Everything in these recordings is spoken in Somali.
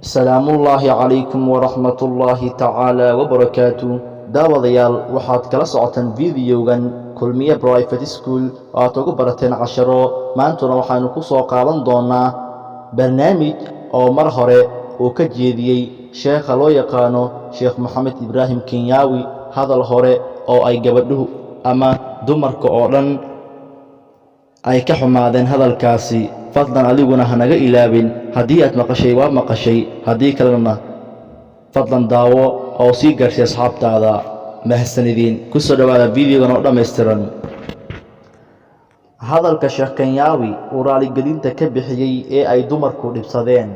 السلام الله عليكم ورحمة الله تعالى وبركاته. daawadayaal waxaad kala socotaan fiidiyogan kulmiye private school oo aad ugu barateen casharo. maantuna waxaanu ku soo qaadan doonaa barnaamij oo mar hore uu ka jeediyey sheekha loo yaqaano Sheekh Maxamed Ibraahim Kenyawi, hadal hore oo ay gabadhuhu ama dumarka oo dhan ay ka xumaadeen hadalkaasi. fadlan adiguna hanaga ilaabin, haddii aad maqashay waa maqashay, haddii kalena fadlan daawo oo sii gaarsii asxaabtaada. mahadsanidin. ku soo dhawaada fiidiyogan oo dhammaystiran. hadalka Sheekh Kenyawi uu raaligelinta ka bixiyey ee ay dumarku dhibsadeen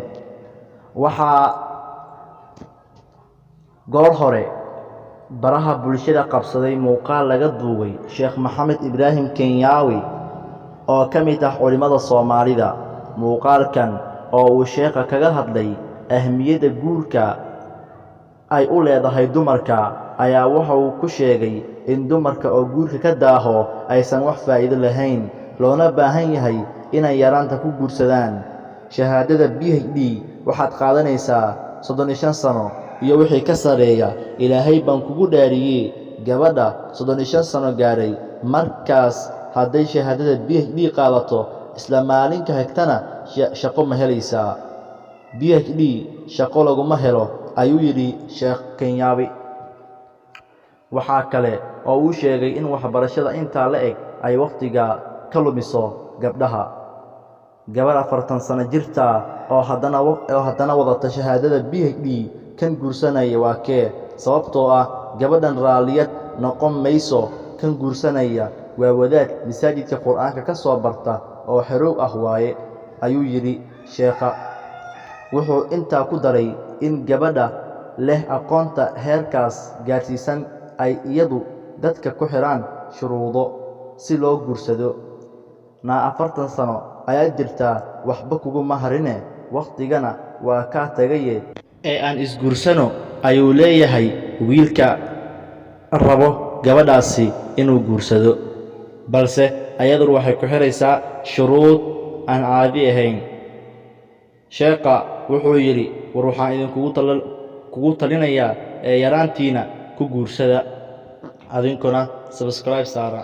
waxaa goor hore baraha bulshada qabsaday muuqaal laga duubay Sheekh Maxamed Ibraahim Kenyawi oo ka mid ah culimada Soomaalida. muuqaalkan oo uu sheekha kaga hadlay ahmiyadda guurka ay u leedahay dumarka ayaa waxa uu ku sheegay in dumarka oo guurka ka daaho aysan wax faa'iido lahayn, loona baahan yahay inay yaraanta ku guursadaan. shahaadada PhD waxaad qaadanaysaa 35 sano iyo wixii ka sareeya. ilaahay baan kugu dhaariyey, gabadha 35 sano gaaray markaas hadday shahaadada PhD qaadato isla maalinka xigtana shaqo ma helaysaa. PhD shaqo laguma helo ayuu yidhi Sheekh Kenyawi. waxaa kale oo uu sheegay in waxbarashada intaa la eg ay waqtiga ka lumiso gabdhaha. gabar 40 sano jirta oo haddana wadata shahaadada PhD kan guursanaya waa kee? sababtoo ah gabadhan raalliyad noqon mayso. kan guursanaya waa wadaad masaajidka qur'aanka ka soo barta oo xerow ah waaye, ayuu yidhi sheekha. wuxuu intaa ku daray in gabadha leh aqoonta heerkaas gaarsiisan ay iyadu dadka ku xiraan shuruudo si loo guursado. 40 sano ayaa jirtaa, waxba kuguma harine, waqtigana waa kaa tagaye ee aan isguursano, ayuu leeyahay wiilka rabo gabadhaasi inuu guursado, balse ayadu waxay ku xiraysaa shuruud aan caadi ahayn. sheekha wuxuu yidhi, war waxaan idinkugu talinayaa ee yaraantiina ku guursada. adinkuna subscribe saara.